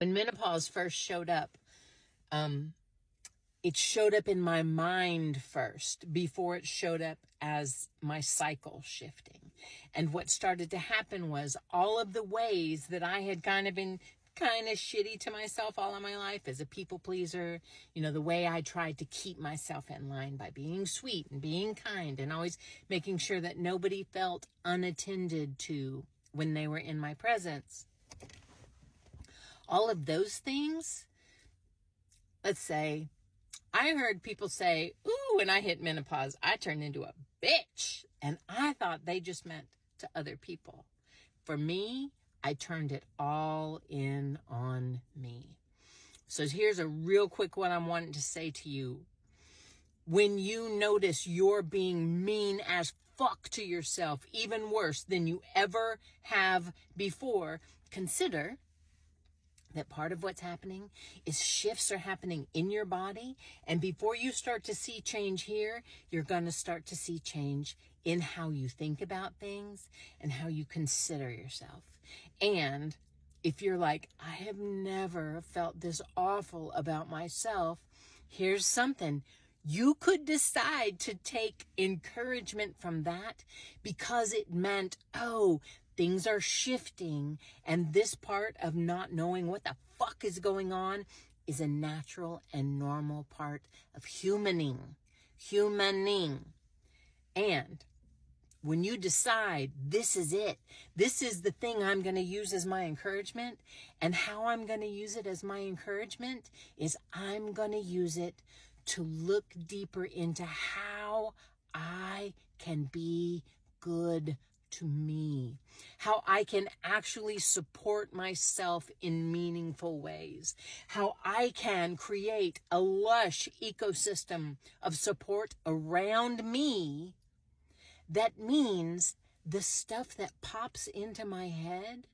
When menopause first showed up, it showed up in my mind first before it showed up as my cycle shifting. And what started to happen was all of the ways that I had kind of been kind of shitty to myself all of my life as a people pleaser, the way I tried to keep myself in line by being sweet and being kind and always making sure that nobody felt unattended to when they were in my presence. All of those things, let's say, I heard people say, ooh, when I hit menopause, I turned into a bitch. And I thought they just meant to other people. For me, I turned it all in on me. So here's a real quick one I'm wanting to say to you. When you notice you're being mean as fuck to yourself, even worse than you ever have before, consider that part of what's happening is shifts are happening in your body. And before you start to see change here, you're going to start to see change in how you think about things and how you consider yourself. And if you're like, I have never felt this awful about myself, here's something. You could decide to take encouragement from that because it meant, things are shifting, and this part of not knowing what the fuck is going on is a natural and normal part of humaning. And when you decide this is it, this is the thing I'm going to use as my encouragement, and how I'm going to use it as my encouragement is I'm going to use it to look deeper into how I can be good to me, how I can actually support myself in meaningful ways, how I can create a lush ecosystem of support around me. That means the stuff that pops into my head,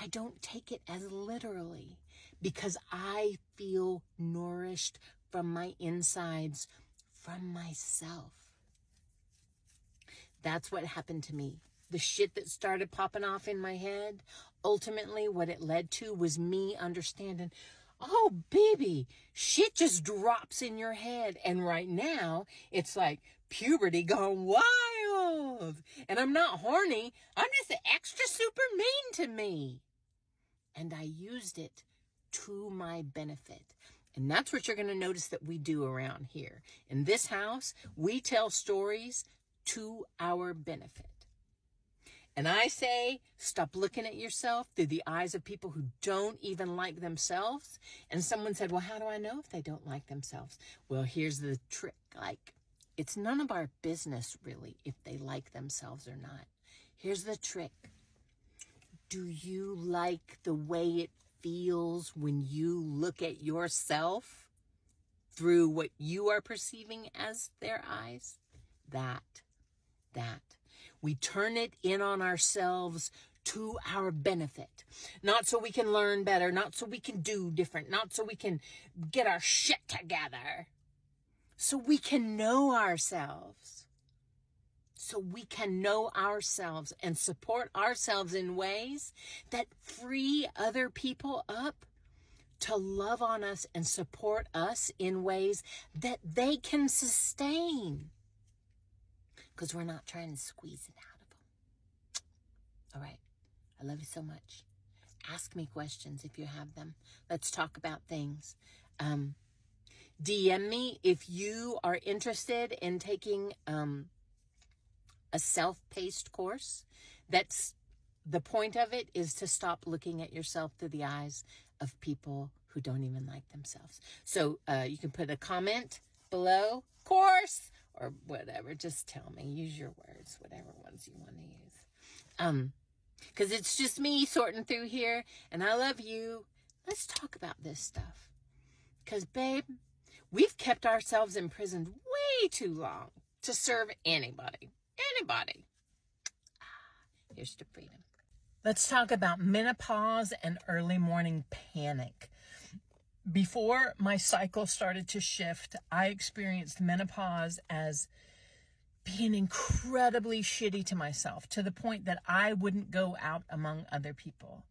I don't take it as literally because I feel nourished from my insides, from myself. That's what happened to me. The shit that started popping off in my head, ultimately what it led to was me understanding, oh, baby, shit just drops in your head. And right now, it's like puberty gone wild. And I'm not horny. I'm just extra super mean to me. And I used it to my benefit. And that's what you're going to notice that we do around here. In this house, we tell stories to our benefit. And I say, stop looking at yourself through the eyes of people who don't even like themselves. And someone said, well, how do I know if they don't like themselves? Well, here's the trick. It's none of our business, really, if they like themselves or not. Here's the trick. Do you like the way it feels when you look at yourself through what you are perceiving as their eyes? That. We turn it in on ourselves to our benefit. Not so we can learn better, not so we can do different, not so we can get our shit together. So we can know ourselves. So we can know ourselves and support ourselves in ways that free other people up to love on us and support us in ways that they can sustain. Because we're not trying to squeeze it out of them. All right. I love you so much. Ask me questions if you have them. Let's talk about things. DM me if you are interested in taking a self-paced course. That's the point of it, is to stop looking at yourself through the eyes of people who don't even like themselves. So you can put a comment below, course, or whatever. Just tell me. Use your words, whatever ones you want to use. Because it's just me sorting through here, and I love you. Let's talk about this stuff. Because, babe, we've kept ourselves imprisoned way too long to serve anybody. Here's to freedom. Let's talk about menopause and early morning panic. Before my cycle started to shift, I experienced menopause as being incredibly shitty to myself, to the point that I wouldn't go out among other people.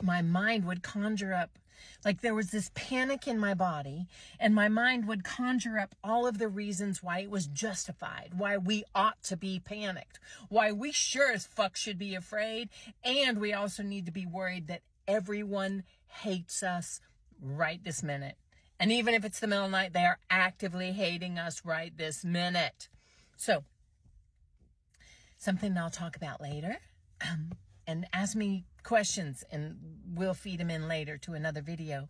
my mind would conjure up, like there was this panic in my body, and my mind would conjure up all of the reasons why it was justified, why we ought to be panicked, why we sure as fuck should be afraid, and we also need to be worried that everyone hates us right this minute. And even if it's the middle of the night, they are actively hating us right this minute. So, something I'll talk about later. And ask me questions and we'll feed them in later to another video.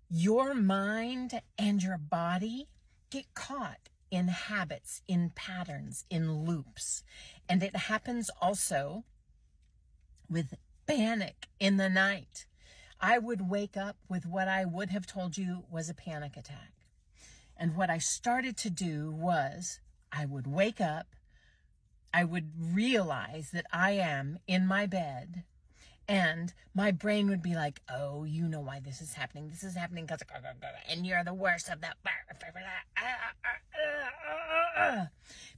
Your mind and your body get caught in habits, in patterns, in loops. And it happens also with panic in the night. I would wake up with what I would have told you was a panic attack. And what I started to do was I would wake up, I would realize that I am in my bed, and my brain would be like, oh, you know why this is happening. This is happening because, and you're the worst of that.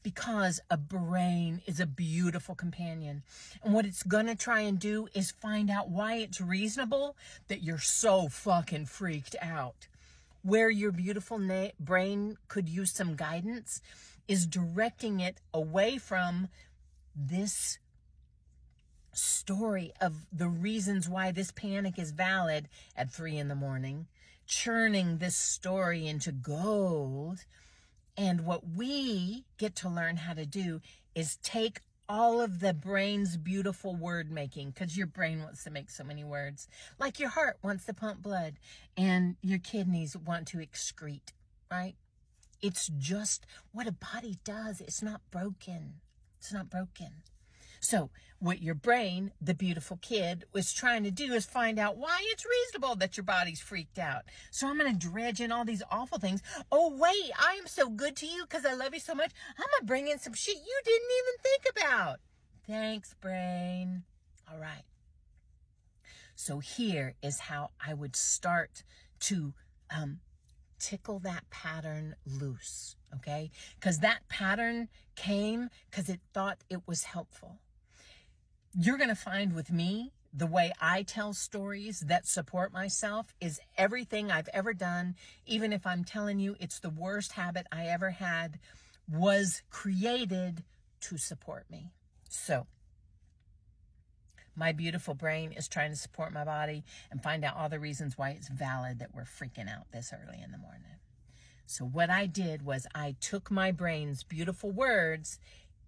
Because a brain is a beautiful companion. And what it's going to try and do is find out why it's reasonable that you're so fucking freaked out. Where your beautiful brain could use some guidance is directing it away from this story of the reasons why this panic is valid at 3 a.m, churning this story into gold. And what we get to learn how to do is take all of the brain's beautiful word making, because your brain wants to make so many words, like your heart wants to pump blood and your kidneys want to excrete, right? It's just what a body does. It's not broken. It's not broken. So what your brain, the beautiful kid, was trying to do is find out why it's reasonable that your body's freaked out. So I'm going to dredge in all these awful things. Oh, wait, I am so good to you because I love you so much. I'm going to bring in some shit you didn't even think about. Thanks, brain. All right. So here is how I would start to tickle that pattern loose, okay? Because that pattern came because it thought it was helpful. You're going to find with me, the way I tell stories that support myself is everything I've ever done, even if I'm telling you it's the worst habit I ever had, was created to support me. So, my beautiful brain is trying to support my body and find out all the reasons why it's valid that we're freaking out this early in the morning. So what I did was I took my brain's beautiful words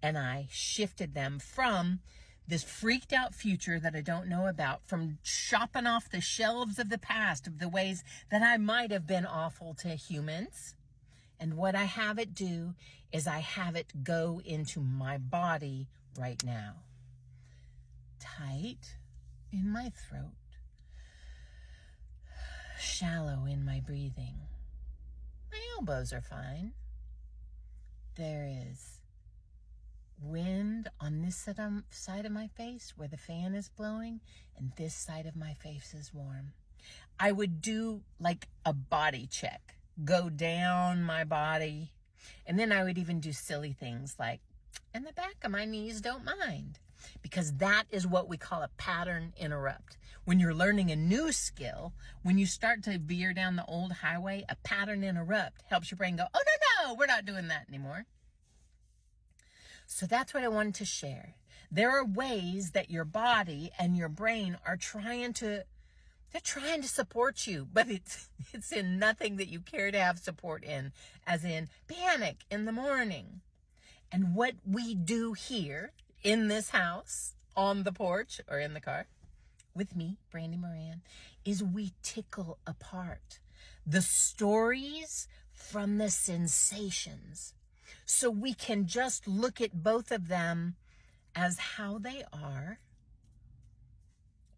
and I shifted them from this freaked out future that I don't know about, from shopping off the shelves of the past of the ways that I might have been awful to humans. And what I have it do is I have it go into my body right now. Tight in my throat, shallow in my breathing. My elbows are fine. There is wind on this side of my face where the fan is blowing, and this side of my face is warm. I would do like a body check, go down my body, and then I would even do silly things like, and the back of my knees don't mind. Because that is what we call a pattern interrupt. When you're learning a new skill, when you start to veer down the old highway, a pattern interrupt helps your brain go, oh, no, we're not doing that anymore. So that's what I wanted to share. There are ways that your body and your brain are trying to support you, but it's in nothing that you care to have support in, as in panic in the morning. And what we do here in this house, on the porch, or in the car, with me, Brandy Moran, is we tickle apart the stories from the sensations. So we can just look at both of them as how they are,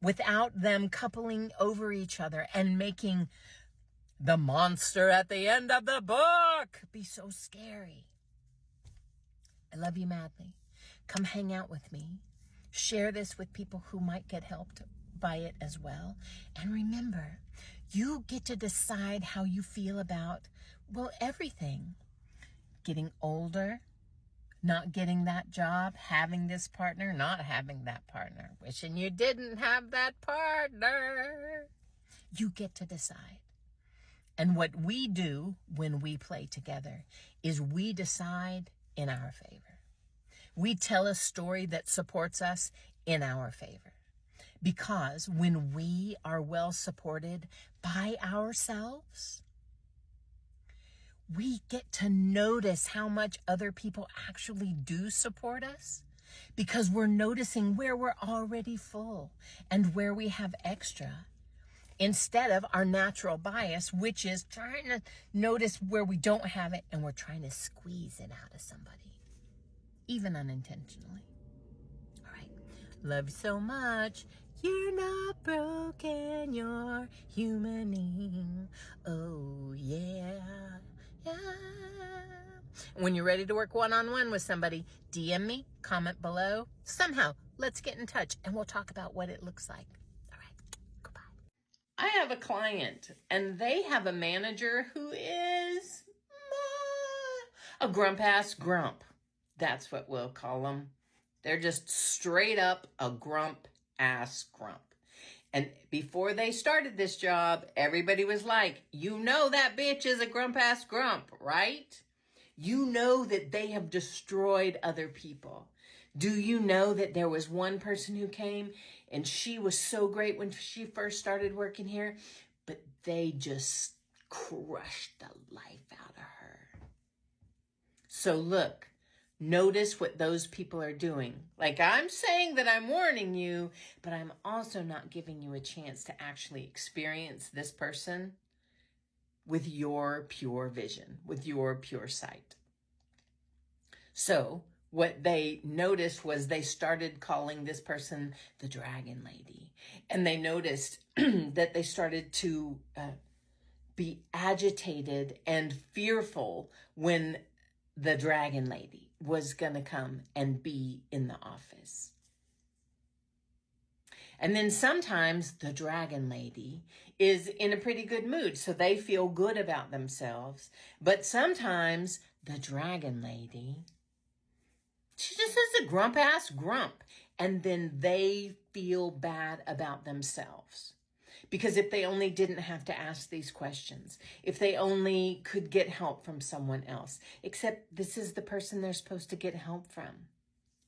without them coupling over each other and making the monster at the end of the book be so scary. I love you madly. Come hang out with me. Share this with people who might get helped by it as well. And remember, you get to decide how you feel about, well, everything. Getting older, Not getting that job, having this partner, not having that partner, wishing you didn't have that partner. You get to decide. And what we do when we play together is we decide in our favor. We tell a story that supports us in our favor. Because when we are well supported by ourselves, we get to notice how much other people actually do support us, because we're noticing where we're already full and where we have extra, instead of our natural bias, which is trying to notice where we don't have it and we're trying to squeeze it out of somebody, even unintentionally. All right. Love you so much. You're not broken, you're humaning. Oh, yeah. Yeah. When you're ready to work one-on-one with somebody, DM me, comment below. Somehow, let's get in touch and we'll talk about what it looks like. All right, goodbye. I have a client and they have a manager who is a grump-ass grump. That's what we'll call them. They're just straight up a grump-ass grump. And before they started this job, everybody was like, you know that bitch is a grump-ass grump, right? You know that they have destroyed other people. Do you know that there was one person who came and she was so great when she first started working here, but they just crushed the life out of her. So look. Notice what those people are doing. Like, I'm saying that I'm warning you, but I'm also not giving you a chance to actually experience this person with your pure vision, with your pure sight. So what they noticed was they started calling this person the Dragon Lady. And they noticed that they started to be agitated and fearful when the Dragon Lady was going to come and be in the office. And then sometimes the Dragon Lady is in a pretty good mood, so they feel good about themselves. But sometimes the Dragon Lady, she just is a grump-ass grump. And then they feel bad about themselves. Because if they only didn't have to ask these questions, if they only could get help from someone else, except this is the person they're supposed to get help from.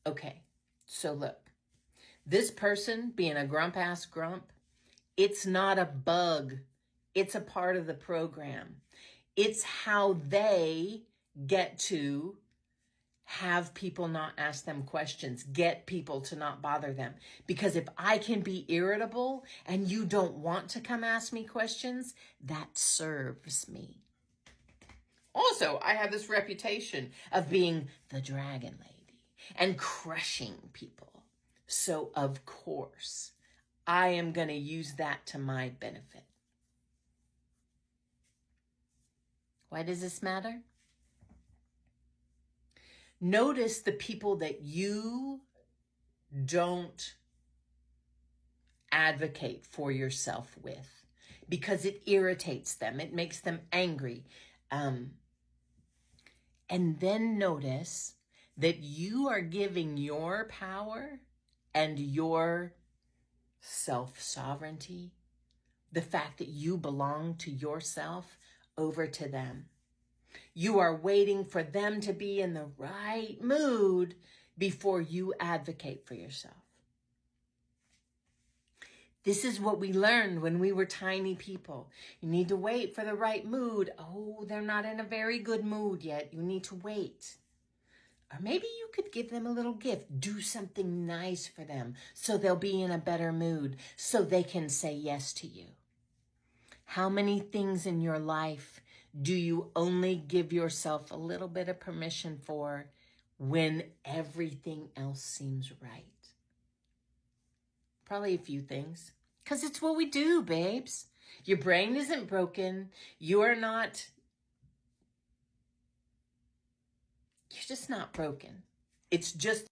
Okay, so look, this person being a grump-ass grump, it's not a bug. It's a part of the program. It's how they get to have people not ask them questions, get people to not bother them. Because if I can be irritable and you don't want to come ask me questions, that serves me. Also, I have this reputation of being the Dragon Lady and crushing people. So, of course, I am going to use that to my benefit. Why does this matter? Notice the people that you don't advocate for yourself with, because it irritates them. It makes them angry. And then notice that you are giving your power and your self-sovereignty, the fact that you belong to yourself, over to them. You are waiting for them to be in the right mood before you advocate for yourself. This is what we learned when we were tiny people. You need to wait for the right mood. Oh, they're not in a very good mood yet. You need to wait. Or maybe you could give them a little gift. Do something nice for them so they'll be in a better mood, so they can say yes to you. How many things in your life do you only give yourself a little bit of permission for when everything else seems right? Probably a few things. Because it's what we do, babes. Your brain isn't broken. You're just not broken. It's just